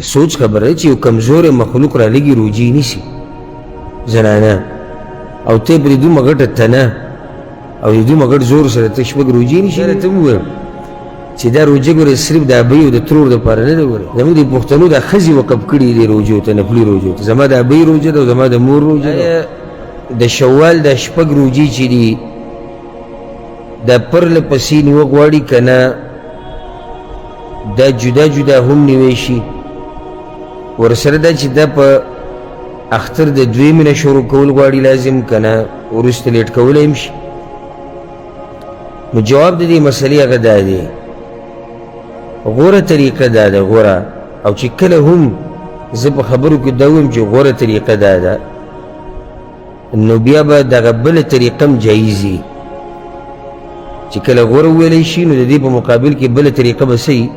سوچ خبره چې یو کمزور مخلوق را لګي روجي نیسي زنانه او ته پرې دومره ګټه تنه او دومره ګټ زور سره ته شپږ روجي نیسي ته ووایم چې دا روجه ګورې صرف د ابۍ او د ترور دپاره نه ده ګورې زموږ د پښتنو دا ښځې وقف کړي دي روجو ته نفلي روجو ته زما د ابۍ روجه ده او زما د مور روجه ده د شوال دا شپږ روجي چې دي دا پرله پسې نیوه غواړي که نه دا جدا جدا هم نیوی شي ورسره دا چې دا په اختر د دویمې نه شروع کول غواړي لازم که نه وروسته لیټ کولی هم شي نو جواب د دې مسلې هغه دا دی غوره طریقه دا ده غوره او چې کله هم زه په خبرو کې دا ویم چې غوره طریقه دا ده نو بیا به دغه بله طریقه هم جایز وي چې کله غوره وویلی شي نو د دې په مقابل کې بله طریقه به څه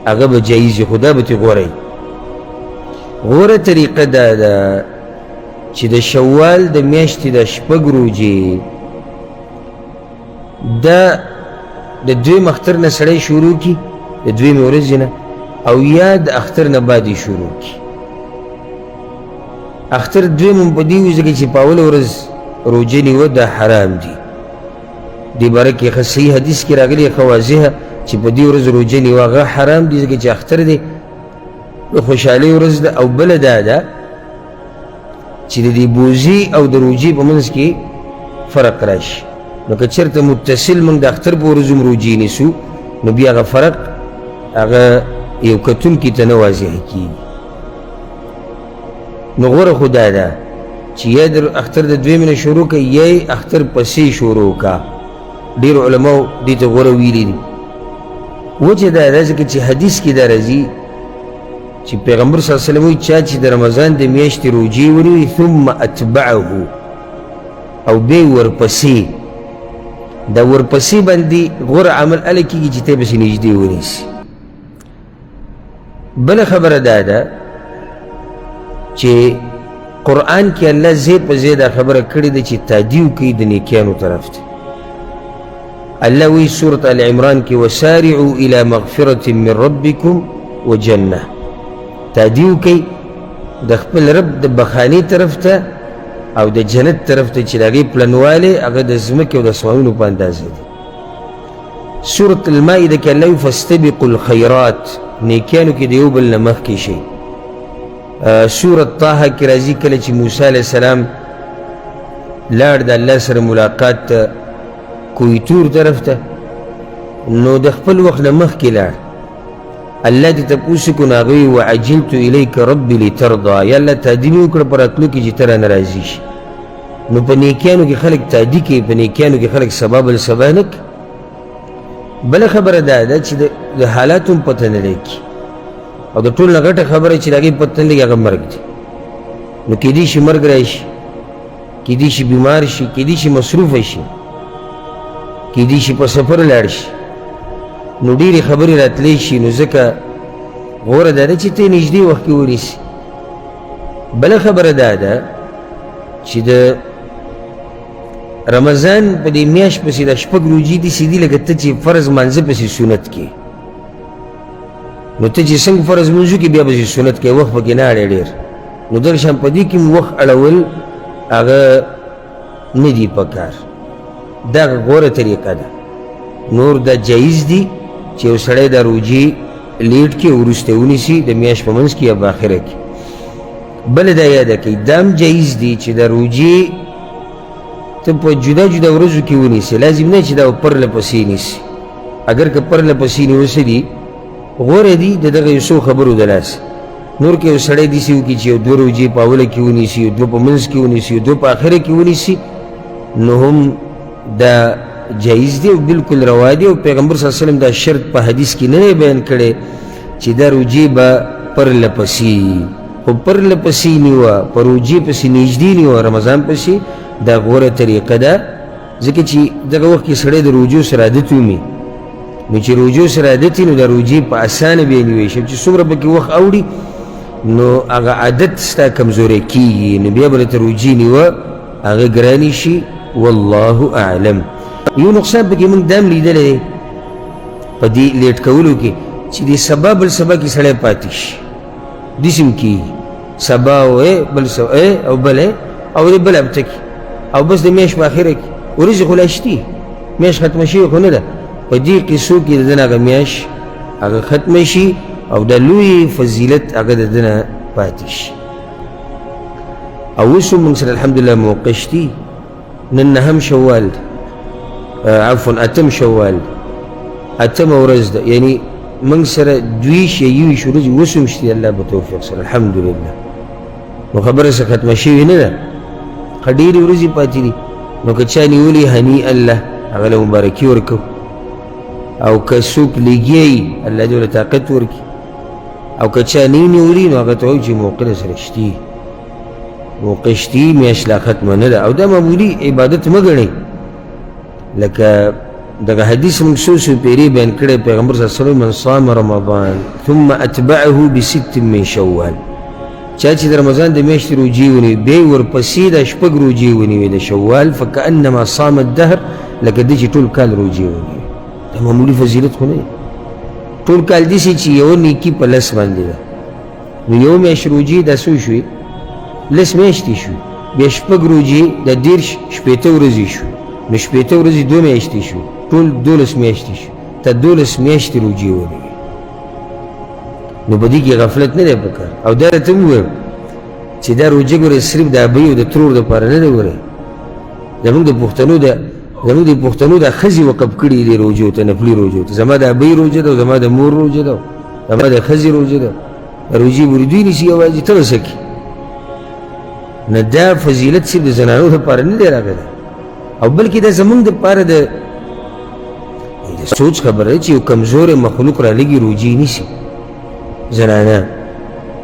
هغه به جایز وي خو دا به ترې غوره غوره طریقه دا ده چې د شوال د میاشتې د شپږ روجې دا د دویم اختر نه سړی شروع کړي د دویمې ورځې نه او یا د اختر نه بعد یې شروع کړي اختر دویم هم په دې وي ځکه چې په اوله ورځ روجه نیوه دا حرام دي دې باره کې ښه صحیح حدیث کې راغلي ښه واضحه چې په دې ورځ روجه نیوه هغه حرام دي ځکه چې اختر دی د خوشحالۍ ورځ ده او بله دا ده چې د دې بوزي او د روجې په منځ کې فرق راشي نو که چېرته متصل موږ د اختر په ورځ هم روجې نیسو نو بیا هغه فرق هغه یو کتونکي ته نه واضحه کېږي نو غوره خو دا ده چې یا د اختر د دویمې نه شروع که یا یې اختر پسې شروع که ډېرو علماو دې ته غوره ویلي دي وجه دا ده ځکه چې حدیث کې دا راځي چې پیغمبر صلی الله علیه وسلم وایي چا چې د رمضان د میاشتې روجې ونیوي ثم اتبعه او بیا ورپسې دا ورپسې باندې غوره عمل هله کېږي چې تی پسې نږدې ونیسي بله خبره دا ده چې قرآن کې الله ځای په ځای دا خبره کړې ده چې تادیو کوي د نیکیانو طرف ته الله وایي سورة آل عمران کې وسارعوا الى مغفرة من ربکم وجنه تادیو کوي د خپل رب د بخانې طرف ته او د جنت طرف ته چې د هغې پلنوالی هغه د ځمکې او د اسمانونو په اندازه دی سورة المائده کې الله وایي فاستبقوا الخیرات نیکیانو کې د یو بل نه مخکې شئ سورة طه کې راځي کله چې موسی علیه السلام لاړ د الله سره ملاقات ته کوی تور طرف ته نو د خپل وخت نه مخکې لاړ الله دې تپوس کو نو هغه وایي وعجلت الیک ربي لترضا یا الله تادي مې وکړه په راتلو کې چې ته رانه راضي شي نو په نیکیانو کې خلک تادي کوي په نیکیانو کې خلک سبا بل سبا نه کوي بله خبره دا ده چې د حالاتو هم پته نه لګي او د ټول نه غټه خبره چې د هغې پته نه لګي هغه مرګ دی نو کیدای شي مرګ راشي کیدای شي بیمار شي کیدای شي مصروفه شي کیدای شي په سفر لاړ شي نو ډېرې خبرې راتلی شي نو ځکه غوره دا ده چې ته یې نږدې وخت کې ونیسي بله خبره دا ده چې د رمضان په دې میاشت پسې دا شپږ روجې داسې دي لکه ته چې فرض مانځه پسې سنت کې نو ته چې څنګه فرض منځو کې بیا پسې سنت کې وخت پکې نه اړی ډېر نو دغه شان په دې کې وخت اړول هغه نه دي پکار دا غوره طریقه ده نور دا جایز دي چې یو سړی دا روجې لیټ کې وروسته ونیسي د میاشت په منځ کې یا په آخره کې بله دا یاده کوي دا هم جایز دي چې دا روجې ته په جدا جدا ورځو کې ونیسي لازم نه چې دا پرله پسې نیسي اگر که پرله پسې نیوسه دي غوره دي د دغه یو څو خبرو د لاسه نور که یو سړی داسې وکړي چې یو دوه روجې په اوله کې ونیسي یو دوه په منځ کې ونیسي یو دوه په آخره کې ونیسي نو هم دا جایز دی او بالکل روا دی او پیغمبر صلی الله علیه وسلم دا شرط په حدیث کې نه بیان کړی چې دا روجې به پرله پسې خو پرله پسې نیوه په روجې پسې نږدې نیوه رمضان پسې دا غوره طریقه ده ځکه چې دغه وخت کې سړی د روجو سره عادت ومي نو چې روجو سره عادت وي نو دا روجې په اسانه بیا نیوی شي چې څومره پکې وخت اوړي نو هغه عادت ستا کمزوری کېږي نو بیا به درته روجې نیوه هغه ګرانې شي والله اعلم یو نقصان پکې موږ دا هم لیدلی دی په دې لیټ کولو کې چې د سبا بل سبا کې سړی پاتې شي دسم کی سبا بل او بل او بل ابتکی او بس د میاشت په اخره کې ورځې خو لا شتي میاشت ختمه شوې خو نه ده په دې قصو کې د ده نه هغه میاشت هغه ختمه شي او د لوی فضیلت هغه د ده نه پاتې شي او اوس هم موږ سره الحمدلله موقع شتي نن نهم شوال عفوا اتم شوال اتمه ورځ ده یعنی موږ سره دویش یا یویش ورځې اوس هم شتي الله په توفیق سره الحمدلله نو خبره څه ختمه شوې نه ده ښه ډېرې ورځې پاتې دي نو که چا نیولي هنیئا له هغه له مبارکي ورکوو او که څوک لګیایي الله دې ورله طاقت ورکړي او که چا نه یې نیولي نو هغه ته وایو چې موقع در سره شتي موقع شتي میاشت لا ختمه نه ده او دا معمولي عبادت مه ګڼئ لکه دغه حدیث موږ څو پیرې بیان کړی پیغمبر صلی الله علیه وسلم من صام رمضان ثم اتبعه بست من شوال چا چې د رمضان د میاشتې روجې ونیوي بیا یې ورپسې دا شپږ روجې ونیوي د شوال فکأنما صام الدهر لکه ده چې ټول کال روجې ونیوي دا معمولي فضیلت خو نه دی ټول کال داسې چې یوه نیکي په لس باندې ده نو یوه میاشت روجې دا څو شوې لس میاشتې شوې بیا شپږ روجې د دېرش شپېته ورځې شوې نو شپېته ورځې دوه میاشتې شوې ټول 12 میاشتې شوې ته 12 میاشتې روجې ونیوي نو په دې کې غفلت نه دی پکار او دا راته ووایم چې دا روجه ګورې صرف د ابۍ او د ترور دپاره نه ده ګورې زموږ د پښتنو دا ښځې وقف کړي دي روجو ته نفلي روجو ته زما د ابۍ روجه ده او زما د مور روجه ده زما د ښځې روجه ده روجې بورې دوی نیسي یوازې ته به څه کړي نه دا فضیلت صرف د زنانو دپاره نه دی راغلی او بلکې دا زموږ دپاره د سوچ خبره ده چې یو کمزوری مخلوق رالګي روجې نیسي زنانه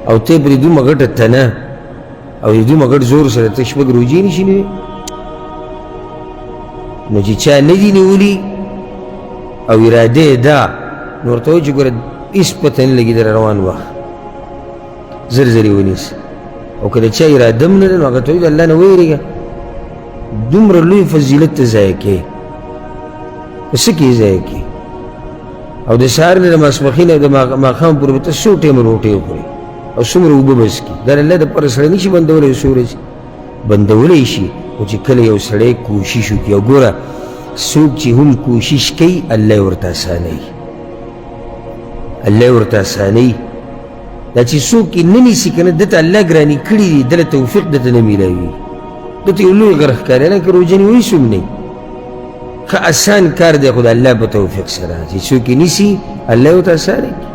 او ته پرې دومره غټه تنه او دومره غټ زور سره ته شپږ روجې نشي نیولی نو چې چا نه دي نیولي او اراده یې ده نو ورته وایي چې ګوره هېڅ پته نه لګي در روان وخت زر زر یې ونیسه او که د چا اراده هم نه ده نو هغه ته وایي د الله نه ویرېږه دومره لوی فضیلت ته ضایع کوې په څه کې یې ضایع کوې او د سهار نه د ماسپښین او د ماښام پورې به ته څو ټیمه روټۍ وخورې او څومره اوبه به څکي دا د الله دپاره سړی نه شي بندولی څو ورځې بندولی شي خو چې کله یو سړی کوشش وکړي او ګوره څوک چې هم کوشش کوي الله یې ورته اسانوي الله یې ورته اسانوي دا چې څوک یې نه نیسي که نه ده ته الله ګراني کړي دي دله توفیق ده ته نه میلاوي ده ته یو لوی غره ښکاري حالانکه روژه نیول څوم نه ښه اسان کار دی خو د الله په توفیق سره چې څوک یې نیسي الله یې ورته اسانوي